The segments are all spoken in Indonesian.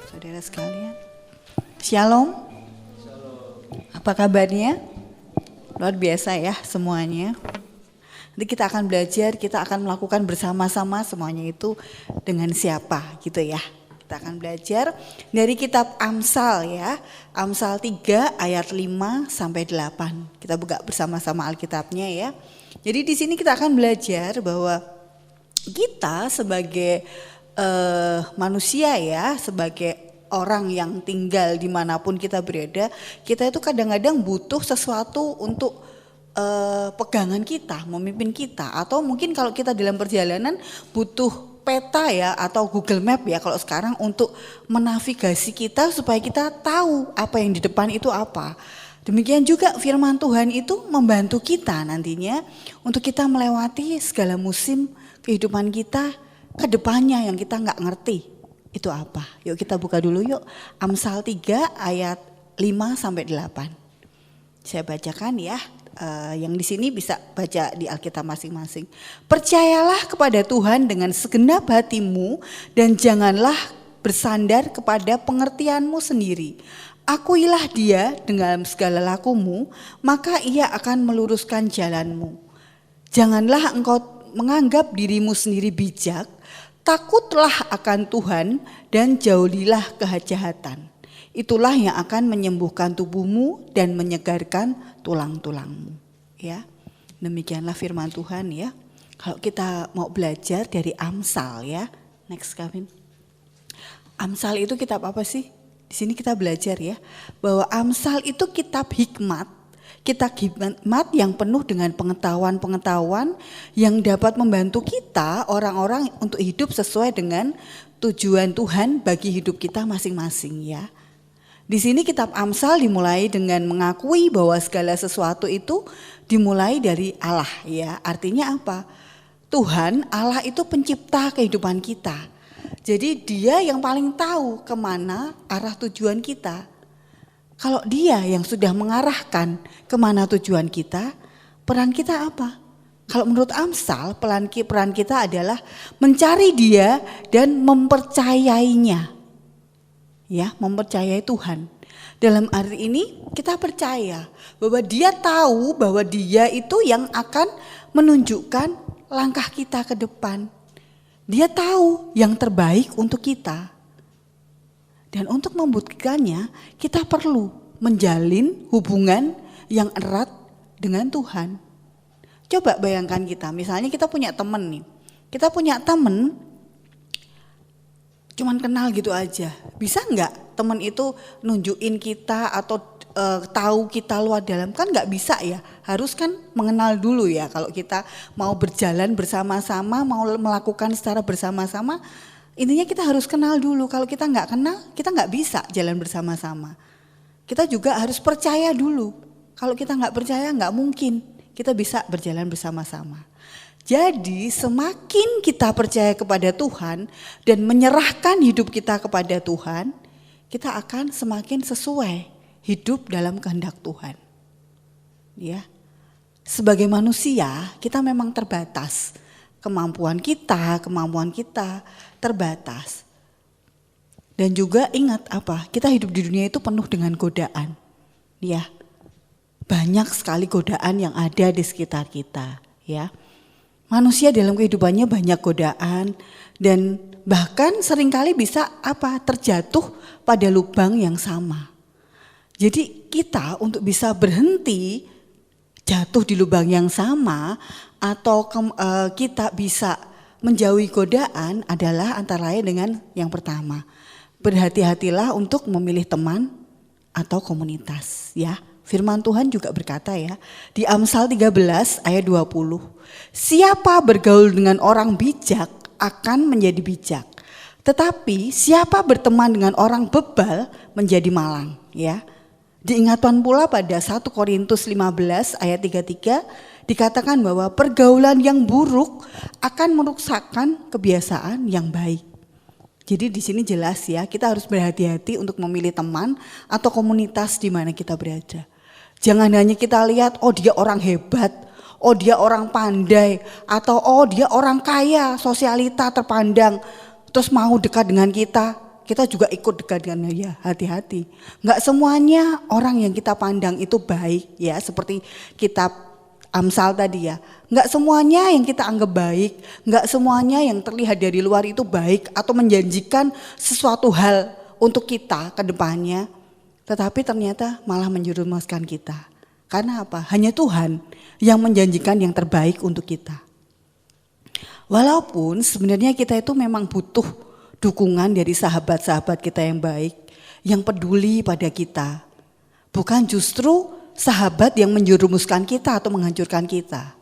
Saudara sekalian, Shalom. Apa kabarnya? Luar biasa ya semuanya. Nanti kita akan belajar, kita akan melakukan bersama-sama semuanya itu dengan siapa gitu ya. Kita akan belajar dari kitab Amsal ya. Amsal 3 ayat 5 sampai 8. Kita buka bersama-sama Alkitabnya ya. Jadi di sini kita akan belajar bahwa kita sebagai manusia ya, sebagai orang yang tinggal dimanapun kita berada, kita itu kadang-kadang butuh sesuatu untuk pegangan kita, memimpin kita, atau mungkin kalau kita dalam perjalanan butuh peta ya atau Google Map ya kalau sekarang untuk menavigasi kita supaya kita tahu apa yang di depan itu apa. Demikian juga firman Tuhan itu membantu kita nantinya untuk kita melewati segala musim kehidupan kita ke depannya yang kita nggak ngerti itu apa. Yuk kita buka dulu yuk Amsal 3 ayat 5 sampai 8. Saya bacakan ya. Yang di sini bisa baca di Alkitab masing-masing. Percayalah kepada Tuhan dengan segenap hatimu dan janganlah bersandar kepada pengertianmu sendiri. Akuilah Dia dengan segala lakumu, maka Ia akan meluruskan jalanmu. Janganlah engkau menganggap dirimu sendiri bijak, takutlah akan Tuhan dan jauhilah kejahatan. Itulah yang akan menyembuhkan tubuhmu dan menyegarkan tulang-tulangmu. Ya, demikianlah firman Tuhan ya. Kalau kita mau belajar dari Amsal ya, next Kevin. Amsal itu kitab apa sih? Di sini kita belajar ya, bahwa Amsal itu kitab hikmat. Kitab hikmat yang penuh dengan pengetahuan-pengetahuan yang dapat membantu kita orang-orang untuk hidup sesuai dengan tujuan Tuhan bagi hidup kita masing-masing ya. Di sini kitab Amsal dimulai dengan mengakui bahwa segala sesuatu itu dimulai dari Allah ya. Artinya apa? Tuhan Allah itu pencipta kehidupan kita. Jadi Dia yang paling tahu kemana arah tujuan kita. Kalau Dia yang sudah mengarahkan kemana tujuan kita, peran kita apa? Kalau menurut Amsal, peran kita adalah mencari Dia dan mempercayainya. Ya, mempercayai Tuhan. Dalam arti ini kita percaya bahwa Dia tahu bahwa Dia itu yang akan menunjukkan langkah kita ke depan. Dia tahu yang terbaik untuk kita. Dan untuk membuktikannya, kita perlu menjalin hubungan yang erat dengan Tuhan. Coba bayangkan kita, misalnya kita punya teman nih. Kita punya teman, cuman kenal gitu aja. Bisa enggak teman itu nunjukin kita atau tahu kita luar dalam? Kan enggak bisa ya. Harus kan mengenal dulu ya. Kalau kita mau berjalan bersama-sama, mau melakukan secara bersama-sama, intinya kita harus kenal dulu. Kalau kita enggak kenal, kita enggak bisa jalan bersama-sama. Kita juga harus percaya dulu. Kalau kita enggak percaya, enggak mungkin kita bisa berjalan bersama-sama. Jadi semakin kita percaya kepada Tuhan dan menyerahkan hidup kita kepada Tuhan, kita akan semakin sesuai hidup dalam kehendak Tuhan. Ya. Sebagai manusia, kita memang terbatas. Kemampuan kita terbatas. Dan juga ingat apa? Kita hidup di dunia itu penuh dengan godaan. Ya. Banyak sekali godaan yang ada di sekitar kita, ya. Manusia dalam kehidupannya banyak godaan dan bahkan seringkali bisa terjatuh pada lubang yang sama. Jadi kita untuk bisa berhenti jatuh di lubang yang sama atau kita bisa menjauhi godaan adalah antara lain dengan yang pertama. Berhati-hatilah untuk memilih teman atau komunitas ya. Firman Tuhan juga berkata ya, di Amsal 13 ayat 20. Siapa bergaul dengan orang bijak akan menjadi bijak. Tetapi siapa berteman dengan orang bebal menjadi malang. Ya. Diingatkan pula pada 1 Korintus 15 ayat 33 dikatakan bahwa pergaulan yang buruk akan merusakkan kebiasaan yang baik. Jadi di sini jelas ya, kita harus berhati-hati untuk memilih teman atau komunitas di mana kita berada. Jangan hanya kita lihat, oh dia orang hebat, oh dia orang pandai, atau oh dia orang kaya, sosialita terpandang, terus mau dekat dengan kita. kita juga ikut dengan ya hati-hati. Enggak semuanya orang yang kita pandang itu baik ya, seperti kitab Amsal tadi ya. Enggak semuanya yang kita anggap baik, enggak semuanya yang terlihat dari luar itu baik atau menjanjikan sesuatu hal untuk kita ke depannya. Tetapi ternyata malah menjerumuskan kita. Karena apa? Hanya Tuhan yang menjanjikan yang terbaik untuk kita. Walaupun sebenarnya kita itu memang butuh dukungan dari sahabat-sahabat kita yang baik, yang peduli pada kita. Bukan justru sahabat yang menjerumuskan kita atau menghancurkan kita.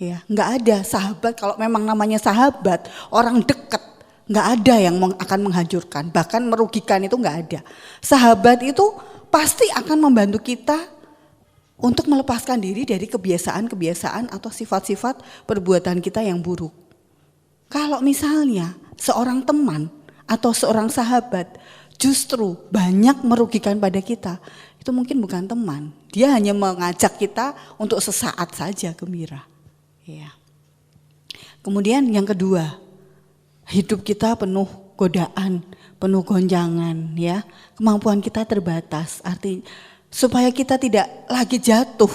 Ya, enggak ada sahabat, kalau memang namanya sahabat, orang dekat, enggak ada yang akan menghancurkan, bahkan merugikan itu enggak ada. Sahabat itu pasti akan membantu kita untuk melepaskan diri dari kebiasaan-kebiasaan atau sifat-sifat perbuatan kita yang buruk. Kalau misalnya seorang teman atau seorang sahabat justru banyak merugikan pada kita, itu mungkin bukan teman. Dia hanya mengajak kita untuk sesaat saja gembira. Ya. Kemudian yang kedua, hidup kita penuh godaan, penuh gonjangan, ya. Kemampuan kita terbatas. Artinya supaya kita tidak lagi jatuh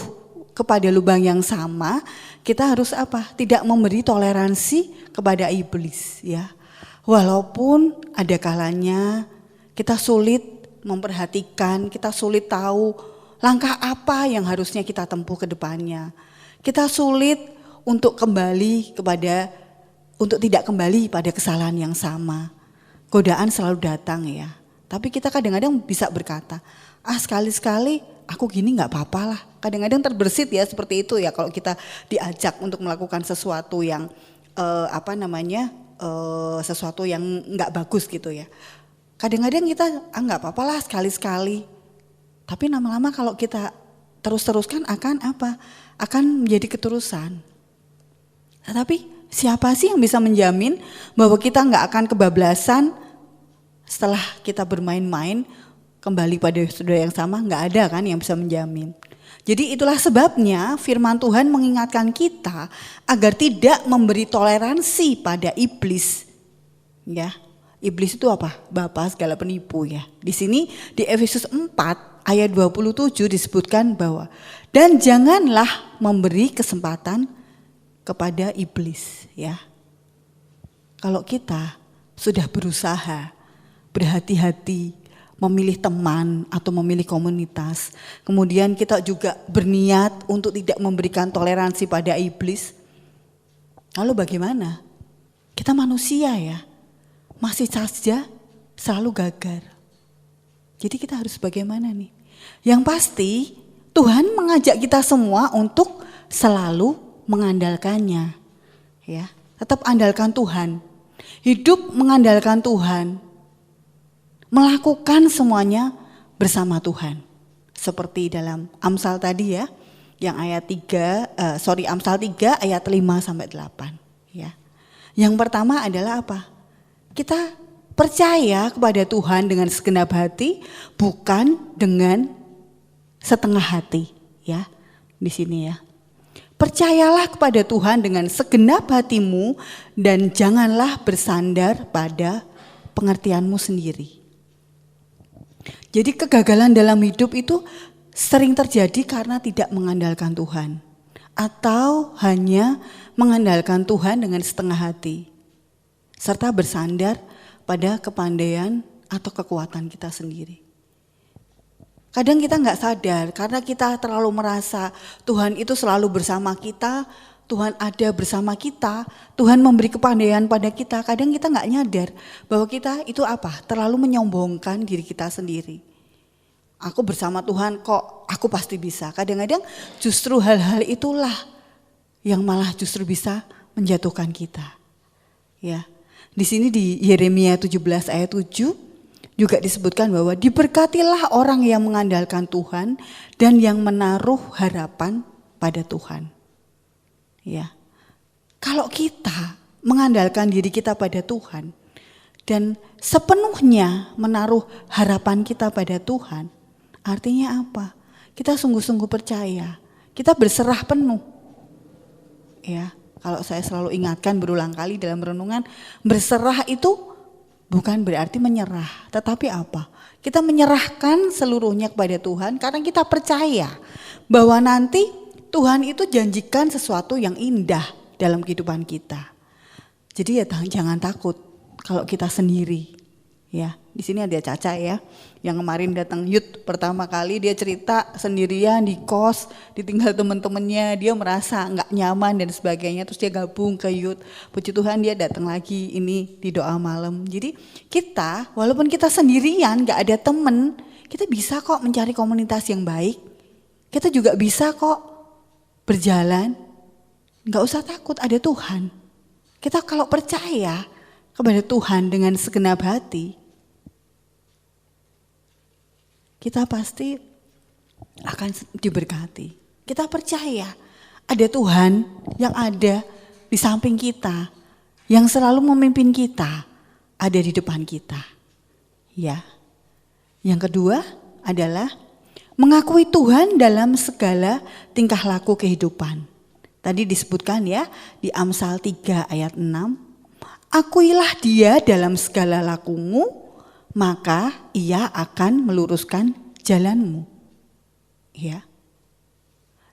kepada lubang yang sama, kita harus apa? Tidak memberi toleransi kepada iblis, ya. Walaupun ada kalanya kita sulit memperhatikan, kita sulit tahu langkah apa yang harusnya kita tempuh ke depannya. Kita sulit untuk tidak kembali pada kesalahan yang sama. Godaan selalu datang ya. Tapi kita kadang-kadang bisa berkata, sekali-sekali aku gini gak apa-apa lah. Kadang-kadang terbersit ya seperti itu ya kalau kita diajak untuk melakukan sesuatu yang sesuatu yang nggak bagus gitu ya. Kadang-kadang kita nggak apa-apa lah sekali-sekali. Tapi lama-lama kalau kita terus-teruskan akan apa? Akan menjadi keterusan. Tapi siapa sih yang bisa menjamin bahwa kita nggak akan kebablasan setelah kita bermain-main kembali pada saudara yang sama? Nggak ada kan yang bisa menjamin. Jadi itulah sebabnya firman Tuhan mengingatkan kita agar tidak memberi toleransi pada iblis. Ya, iblis itu apa? Bapa segala penipu ya. Di sini di Efesus 4 ayat 27 disebutkan bahwa dan janganlah memberi kesempatan kepada iblis ya. Kalau kita sudah berusaha berhati-hati memilih teman atau memilih komunitas. Kemudian kita juga berniat untuk tidak memberikan toleransi pada iblis. Lalu bagaimana? Kita manusia ya, masih saja selalu gagal. Jadi kita harus bagaimana nih? Yang pasti Tuhan mengajak kita semua untuk selalu mengandalkannya. Ya, tetap andalkan Tuhan. Hidup mengandalkan Tuhan. Melakukan semuanya bersama Tuhan. Seperti dalam Amsal tadi ya, yang Amsal 3 ayat 5 sampai 8 ya. Yang pertama adalah apa? Kita percaya kepada Tuhan dengan segenap hati, bukan dengan setengah hati ya. Di sini ya. Percayalah kepada Tuhan dengan segenap hatimu dan janganlah bersandar pada pengertianmu sendiri. Jadi kegagalan dalam hidup itu sering terjadi karena tidak mengandalkan Tuhan. Atau hanya mengandalkan Tuhan dengan setengah hati. Serta bersandar pada kepandaian atau kekuatan kita sendiri. Kadang kita gak sadar karena kita terlalu merasa Tuhan itu selalu bersama kita. Tuhan ada bersama kita, Tuhan memberi kepandaian pada kita. Kadang kita gak nyadar bahwa kita itu apa? Terlalu menyombongkan diri kita sendiri. Aku bersama Tuhan kok, aku pasti bisa. Kadang-kadang justru hal-hal itulah yang malah justru bisa menjatuhkan kita. Ya, di sini di Yeremia 17 ayat 7 juga disebutkan bahwa diberkatilah orang yang mengandalkan Tuhan dan yang menaruh harapan pada Tuhan. Ya, kalau kita mengandalkan diri kita pada Tuhan dan sepenuhnya menaruh harapan kita pada Tuhan, artinya apa? Kita sungguh-sungguh percaya, kita berserah penuh. Ya, kalau saya selalu ingatkan berulang kali dalam renungan, berserah itu bukan berarti menyerah, tetapi apa? Kita menyerahkan seluruhnya kepada Tuhan karena kita percaya bahwa nanti Tuhan itu janjikan sesuatu yang indah dalam kehidupan kita. Jadi ya jangan takut kalau kita sendiri. Ya, di sini ada Caca ya, yang kemarin datang youth pertama kali, dia cerita sendirian di kos, ditinggal teman-temannya, dia merasa nggak nyaman dan sebagainya, terus dia gabung ke youth. Puji Tuhan dia datang lagi ini di doa malam. Jadi kita, walaupun kita sendirian, nggak ada teman, kita bisa kok mencari komunitas yang baik. Kita juga bisa kok berjalan, nggak usah takut, ada Tuhan. Kita kalau percaya kepada Tuhan dengan segenap hati, kita pasti akan diberkati. Kita percaya ada Tuhan yang ada di samping kita, yang selalu memimpin kita, ada di depan kita. Ya. Yang kedua adalah mengakui Tuhan dalam segala tingkah laku kehidupan. Tadi disebutkan ya di Amsal 3 ayat 6. Akuilah dia dalam segala lakumu, maka ia akan meluruskan jalanmu. Ya.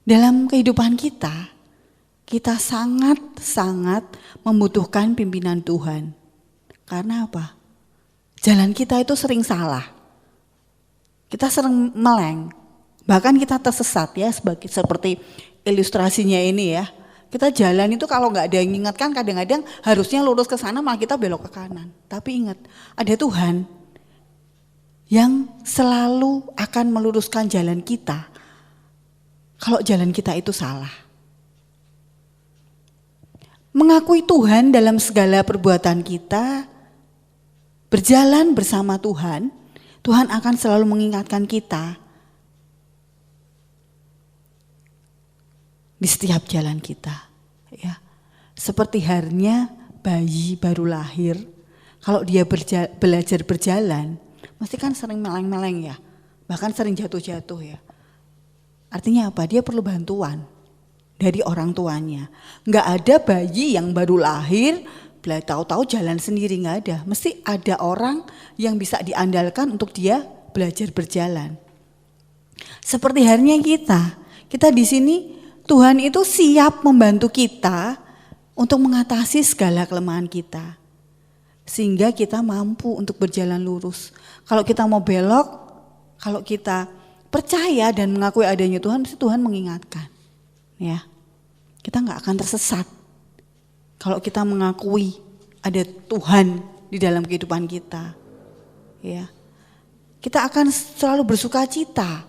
Dalam kehidupan kita sangat-sangat membutuhkan pimpinan Tuhan. Karena apa? Jalan kita itu sering salah. Kita sering meleng. Bahkan kita tersesat ya, seperti ilustrasinya ini ya. Kita jalan itu kalau nggak ada yang ingatkan, kadang-kadang harusnya lurus ke sana malah kita belok ke kanan. Tapi ingat, ada Tuhan yang selalu akan meluruskan jalan kita kalau jalan kita itu salah. Mengakui Tuhan dalam segala perbuatan kita, berjalan bersama Tuhan, Tuhan akan selalu mengingatkan kita di setiap jalan kita, ya. Seperti halnya bayi baru lahir, kalau dia belajar berjalan, mesti kan sering meleng-meleng ya, bahkan sering jatuh-jatuh ya. Artinya apa? Dia perlu bantuan dari orang tuanya. Nggak ada bayi yang baru lahir, tahu-tahu jalan sendiri, nggak ada. Mesti ada orang yang bisa diandalkan untuk dia belajar berjalan. Seperti halnya kita di sini. Tuhan itu siap membantu kita untuk mengatasi segala kelemahan kita. Sehingga kita mampu untuk berjalan lurus. Kalau kita mau belok, kalau kita percaya dan mengakui adanya Tuhan, pasti Tuhan mengingatkan. Ya, kita nggak akan tersesat. Kalau kita mengakui ada Tuhan di dalam kehidupan kita. Ya, kita akan selalu bersuka cita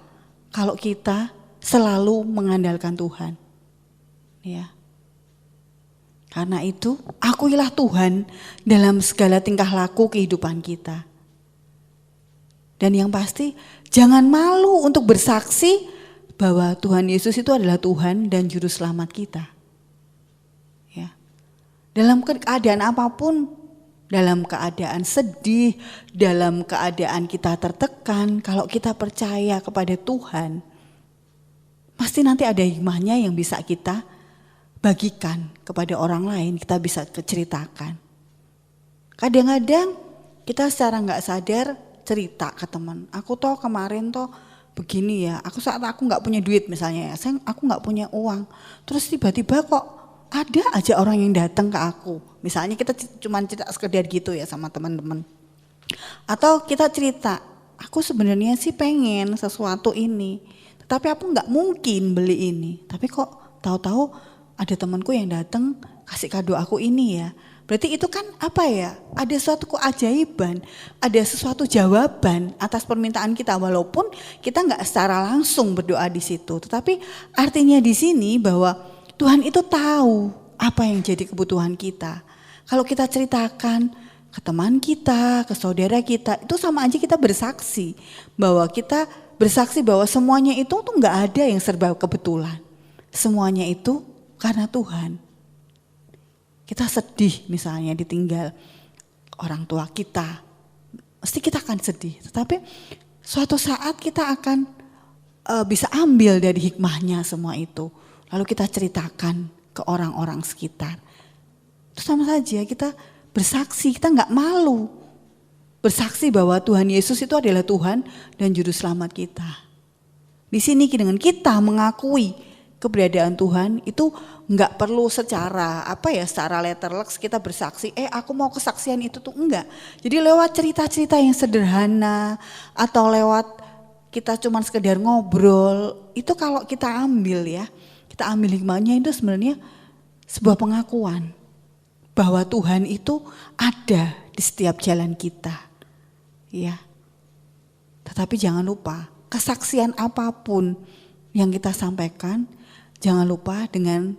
kalau kita selalu mengandalkan Tuhan. Ya. Karena itu, akuilah Tuhan dalam segala tingkah laku kehidupan kita. Dan yang pasti, jangan malu untuk bersaksi bahwa Tuhan Yesus itu adalah Tuhan dan juru selamat kita. Ya. Dalam keadaan apapun, dalam keadaan sedih, dalam keadaan kita tertekan, kalau kita percaya kepada Tuhan, pasti nanti ada hikmahnya yang bisa kita bagikan kepada orang lain, kita bisa ceritakan. Kadang-kadang kita secara nggak sadar cerita ke teman, aku toh kemarin toh begini ya, saat aku nggak punya duit misalnya ya, aku nggak punya uang, terus tiba-tiba kok ada aja orang yang datang ke aku, misalnya kita cuma cerita sekedar gitu ya sama teman-teman, atau kita cerita, aku sebenarnya sih pengen sesuatu ini, tapi aku nggak mungkin beli ini, tapi kok tahu-tahu ada temanku yang datang kasih kado aku ini ya. Berarti itu kan apa ya, ada suatu keajaiban, ada sesuatu jawaban atas permintaan kita, walaupun kita nggak secara langsung berdoa di situ. Tetapi artinya di sini bahwa Tuhan itu tahu apa yang jadi kebutuhan kita. Kalau kita ceritakan ke teman kita, ke saudara kita, itu sama aja kita bersaksi bahwa semuanya itu tuh nggak ada yang serba kebetulan. Semuanya itu karena Tuhan. Kita sedih misalnya ditinggal orang tua kita, pasti kita akan sedih. Tetapi suatu saat kita akan bisa ambil dari hikmahnya semua itu. Lalu kita ceritakan ke orang-orang sekitar. Itu sama saja kita bersaksi, kita nggak malu bersaksi bahwa Tuhan Yesus itu adalah Tuhan dan Juru Selamat kita. Di sini dengan kita mengakui keberadaan Tuhan itu enggak perlu secara secara letterleks kita bersaksi, aku mau kesaksian itu tuh enggak. Jadi lewat cerita-cerita yang sederhana atau lewat kita cuman sekedar ngobrol, itu kalau kita ambil hikmahnya itu sebenarnya sebuah pengakuan bahwa Tuhan itu ada di setiap jalan kita. Ya. Tetapi jangan lupa, kesaksian apapun yang kita sampaikan, jangan lupa dengan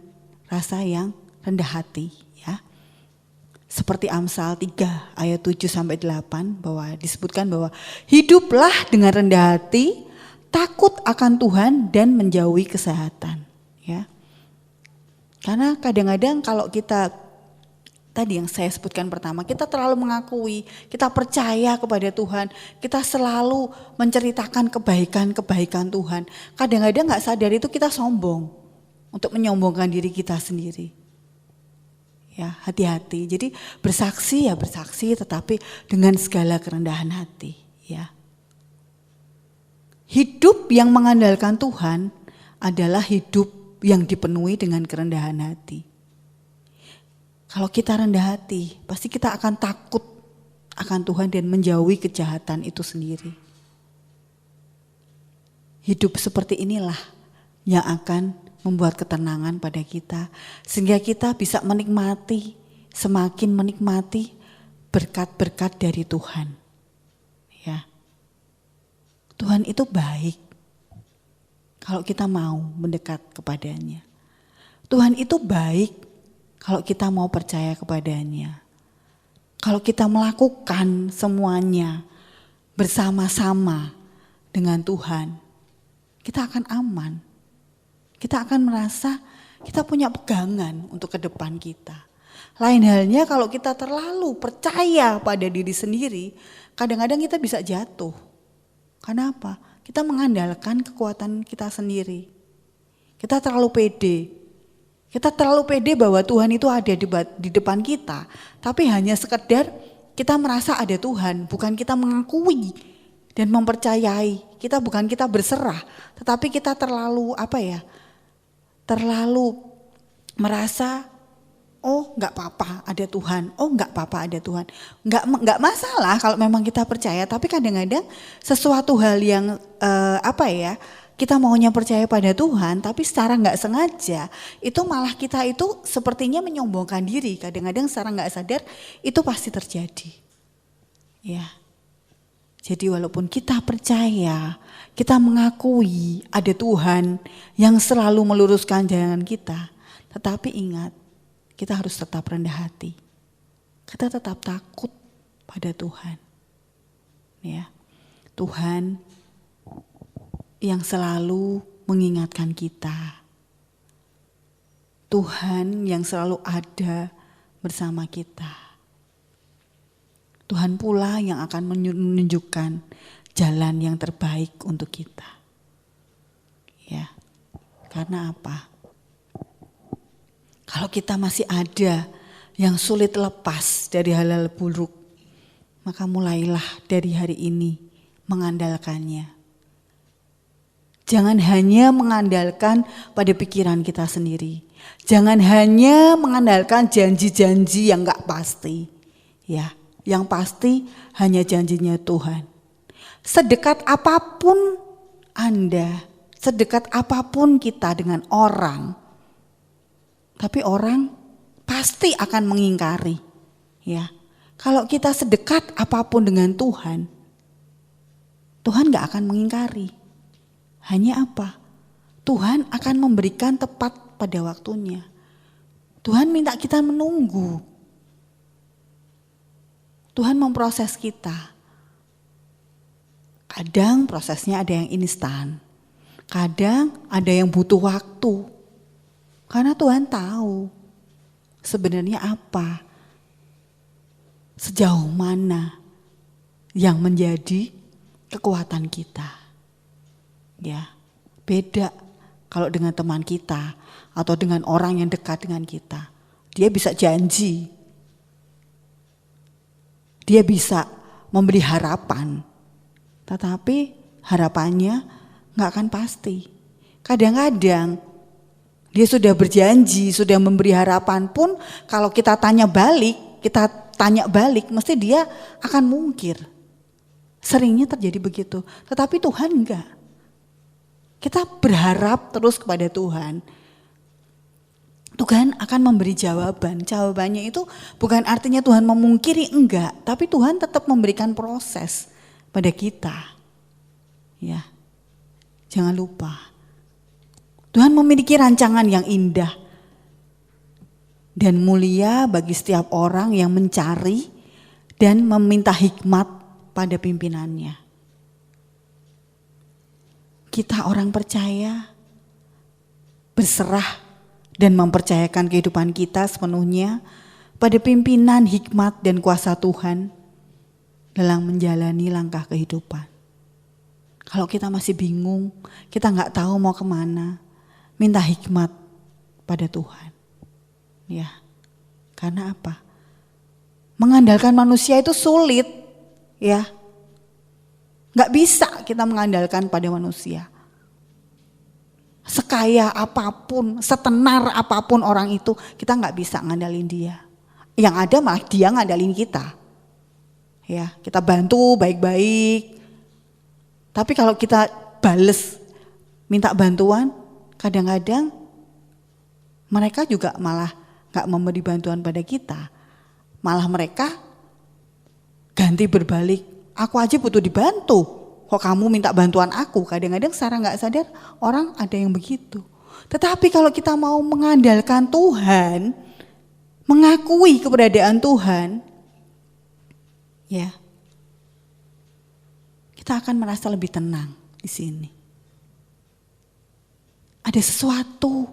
rasa yang rendah hati, ya. Seperti Amsal 3 ayat 7-8 bahwa disebutkan bahwa hiduplah dengan rendah hati, takut akan Tuhan dan menjauhi kejahatan, ya. Karena kadang-kadang kalau kita tadi yang saya sebutkan pertama, kita terlalu mengakui, kita percaya kepada Tuhan, kita selalu menceritakan kebaikan-kebaikan Tuhan. Kadang-kadang gak sadar itu kita sombong untuk menyombongkan diri kita sendiri. Ya, hati-hati. Jadi bersaksi tetapi dengan segala kerendahan hati. Ya. Hidup yang mengandalkan Tuhan adalah hidup yang dipenuhi dengan kerendahan hati. Kalau kita rendah hati, pasti kita akan takut akan Tuhan dan menjauhi kejahatan itu sendiri. Hidup seperti inilah yang akan membuat ketenangan pada kita, sehingga kita bisa semakin menikmati berkat-berkat dari Tuhan. Ya. Tuhan itu baik kalau kita mau mendekat kepadanya. Tuhan itu baik kalau kita mau percaya kepadanya. Kalau kita melakukan semuanya bersama-sama dengan Tuhan, kita akan aman. Kita akan merasa kita punya pegangan untuk ke depan kita. Lain halnya kalau kita terlalu percaya pada diri sendiri, kadang-kadang kita bisa jatuh. Kenapa? Kita mengandalkan kekuatan kita sendiri. Kita terlalu pede. Kita terlalu pede bahwa Tuhan itu ada di depan kita, tapi hanya sekedar kita merasa ada Tuhan, bukan kita mengakui dan mempercayai. Bukan kita berserah, tetapi kita terlalu terlalu merasa nggak apa-apa ada Tuhan, nggak apa-apa ada Tuhan. Nggak masalah kalau memang kita percaya, tapi kadang-kadang sesuatu hal yang kita maunya percaya pada Tuhan, tapi secara nggak sengaja itu malah kita itu sepertinya menyombongkan diri. Kadang-kadang secara nggak sadar itu pasti terjadi. Ya, jadi walaupun kita percaya, kita mengakui ada Tuhan yang selalu meluruskan jalan kita, tetapi ingat kita harus tetap rendah hati. Kita tetap takut pada Tuhan. Ya, Tuhan yang selalu mengingatkan kita. Tuhan yang selalu ada bersama kita. Tuhan pula yang akan menunjukkan jalan yang terbaik untuk kita. Ya. Karena apa? Kalau kita masih ada yang sulit lepas dari hal-hal buruk, maka mulailah dari hari ini mengandalkannya. Jangan hanya mengandalkan pada pikiran kita sendiri. Jangan hanya mengandalkan janji-janji yang gak pasti. Ya, yang pasti hanya janjinya Tuhan. Sedekat apapun Anda, sedekat apapun kita dengan orang, tapi orang pasti akan mengingkari. Ya, kalau kita sedekat apapun dengan Tuhan, Tuhan gak akan mengingkari. Hanya apa? Tuhan akan memberikan tepat pada waktunya. Tuhan minta kita menunggu. Tuhan memproses kita. Kadang prosesnya ada yang instan. Kadang ada yang butuh waktu. Karena Tuhan tahu sebenarnya apa, sejauh mana yang menjadi kekuatan kita. Ya, beda kalau dengan teman kita atau dengan orang yang dekat dengan kita. Dia bisa janji. Dia bisa memberi harapan. Tetapi harapannya gak akan pasti. Kadang-kadang dia sudah berjanji, sudah memberi harapan pun kalau kita tanya balik, mesti dia akan mungkir. Seringnya terjadi begitu. Tetapi Tuhan enggak. Kita berharap terus kepada Tuhan. Tuhan akan memberi jawaban. Jawabannya itu bukan artinya Tuhan memungkiri, enggak. Tapi Tuhan tetap memberikan proses pada kita. Ya, jangan lupa. Tuhan memiliki rancangan yang indah dan mulia bagi setiap orang yang mencari dan meminta hikmat pada pimpinannya. Kita orang percaya berserah dan mempercayakan kehidupan kita sepenuhnya pada pimpinan hikmat dan kuasa Tuhan dalam menjalani langkah kehidupan. Kalau kita masih bingung, kita gak tahu mau kemana, minta hikmat pada Tuhan. Ya, karena apa? Mengandalkan manusia itu sulit, ya. Gak bisa kita mengandalkan pada manusia. Sekaya apapun, setenar apapun orang itu, kita gak bisa ngandalin dia. Yang ada malah dia ngandalin kita. Ya, kita bantu baik-baik. Tapi kalau kita bales minta bantuan, kadang-kadang mereka juga malah gak memberi bantuan pada kita. Malah mereka ganti berbalik, aku aja butuh dibantu. Kok kamu minta bantuan aku? Kadang-kadang secara gak sadar orang ada yang begitu. Tetapi kalau kita mau mengandalkan Tuhan, mengakui keberadaan Tuhan, ya, kita akan merasa lebih tenang di sini. Ada sesuatu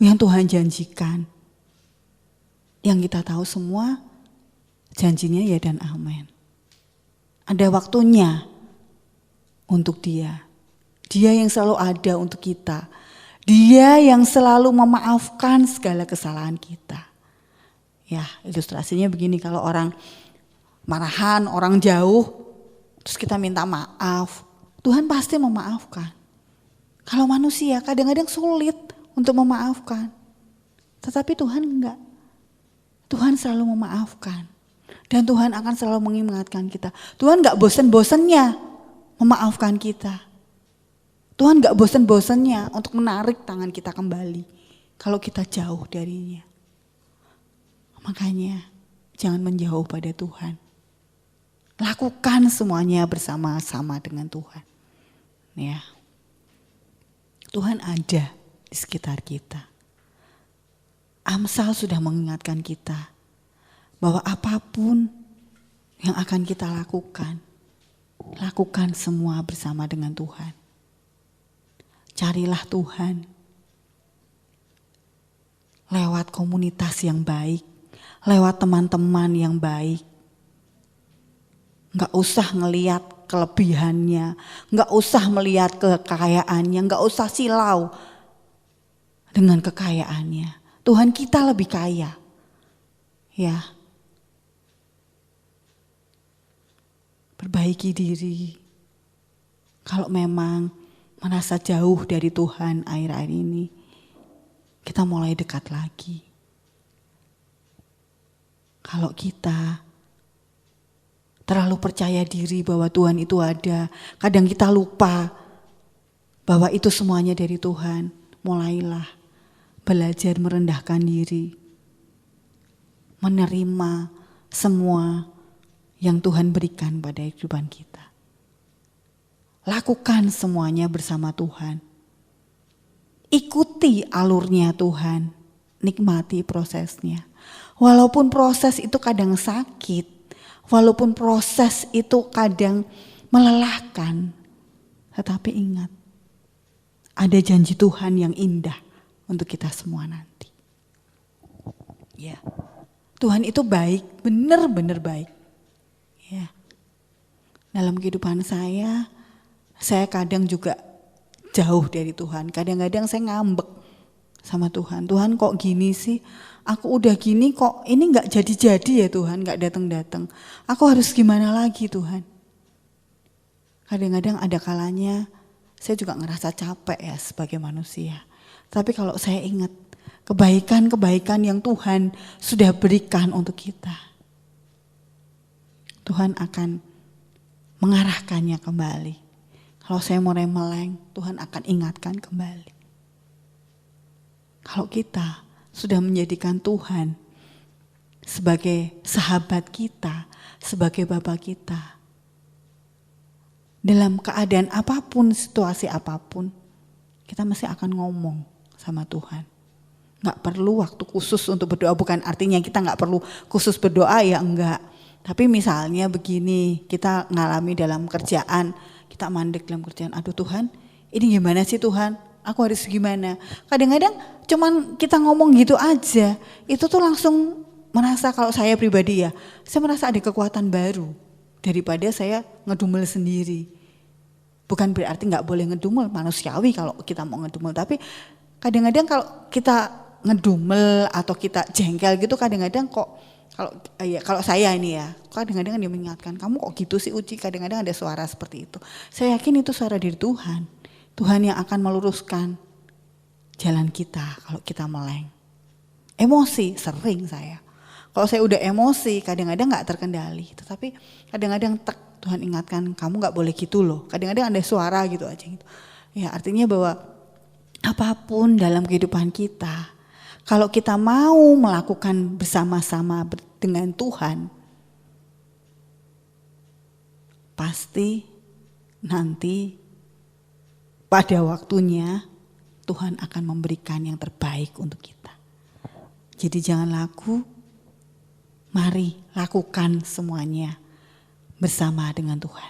yang Tuhan janjikan. Yang kita tahu semua janjinya ya dan amin. Ada waktunya untuk dia. Dia yang selalu ada untuk kita. Dia yang selalu memaafkan segala kesalahan kita. Ya, ilustrasinya begini, kalau orang marahan, orang jauh, terus kita minta maaf, Tuhan pasti memaafkan. Kalau manusia kadang-kadang sulit untuk memaafkan. Tetapi Tuhan enggak. Tuhan selalu memaafkan. Dan Tuhan akan selalu mengingatkan kita. Tuhan enggak bosan-bosannya memaafkan kita. Tuhan gak bosan-bosannya untuk menarik tangan kita kembali kalau kita jauh darinya. Makanya jangan menjauh pada Tuhan. Lakukan semuanya bersama-sama dengan Tuhan. Ya. Tuhan ada di sekitar kita. Amsal sudah mengingatkan kita bahwa apapun yang akan kita lakukan, lakukan semua bersama dengan Tuhan. Carilah Tuhan lewat komunitas yang baik, lewat teman-teman yang baik. Gak usah ngelihat kelebihannya, gak usah melihat kekayaannya, gak usah silau dengan kekayaannya. Tuhan kita lebih kaya. Ya. Perbaiki diri. Kalau memang merasa jauh dari Tuhan akhir-akhir ini, kita mulai dekat lagi. Kalau kita terlalu percaya diri bahwa Tuhan itu ada, kadang kita lupa bahwa itu semuanya dari Tuhan. Mulailah belajar merendahkan diri, menerima semua yang Tuhan berikan pada kehidupan kita. Lakukan semuanya bersama Tuhan. Ikuti alurnya Tuhan, nikmati prosesnya. Walaupun proses itu kadang sakit, walaupun proses itu kadang melelahkan, tetapi ingat, ada janji Tuhan yang indah untuk kita semua nanti. Ya, Tuhan itu baik, benar-benar baik. Ya, dalam kehidupan saya kadang juga jauh dari Tuhan. Kadang-kadang saya ngambek sama Tuhan. Tuhan kok gini sih? Aku udah gini kok ini gak jadi-jadi ya Tuhan, gak datang-datang. Aku harus gimana lagi Tuhan? Kadang-kadang ada kalanya saya juga ngerasa capek ya sebagai manusia. Tapi kalau saya ingat kebaikan-kebaikan yang Tuhan sudah berikan untuk kita, Tuhan akan mengarahkannya kembali. Kalau saya mulai meleng, Tuhan akan ingatkan kembali. Kalau kita sudah menjadikan Tuhan sebagai sahabat kita, sebagai Bapa kita, dalam keadaan apapun, situasi apapun, kita mesti akan ngomong sama Tuhan. Gak perlu waktu khusus untuk berdoa, bukan artinya kita gak perlu khusus berdoa ya, enggak. Tapi misalnya begini, kita ngalami dalam kerjaan, kita mandek dalam kerjaan, aduh Tuhan, ini gimana sih Tuhan? Aku harus gimana? Kadang-kadang cuman kita ngomong gitu aja, itu tuh langsung merasa, kalau saya pribadi ya, saya merasa ada kekuatan baru daripada saya ngedumel sendiri. Bukan berarti gak boleh ngedumel, manusiawi kalau kita mau ngedumel, tapi kadang-kadang kalau kita ngedumel atau kita jengkel gitu, kadang-kadang kok kalau saya ini ya, kadang-kadang dia mengingatkan, kamu kok gitu sih Uci, kadang-kadang ada suara seperti itu. Saya yakin itu suara dari Tuhan. Tuhan yang akan meluruskan jalan kita kalau kita meleng. Emosi sering saya. Kalau saya udah emosi kadang-kadang gak terkendali. Tetapi kadang-kadang Tuhan ingatkan, kamu gak boleh gitu loh. Kadang-kadang ada suara gitu aja gitu. Ya artinya bahwa apapun dalam kehidupan kita, kalau kita mau melakukan bersama-sama dengan Tuhan, pasti nanti pada waktunya Tuhan akan memberikan yang terbaik untuk kita. Jadi jangan ragu, mari lakukan semuanya bersama dengan Tuhan.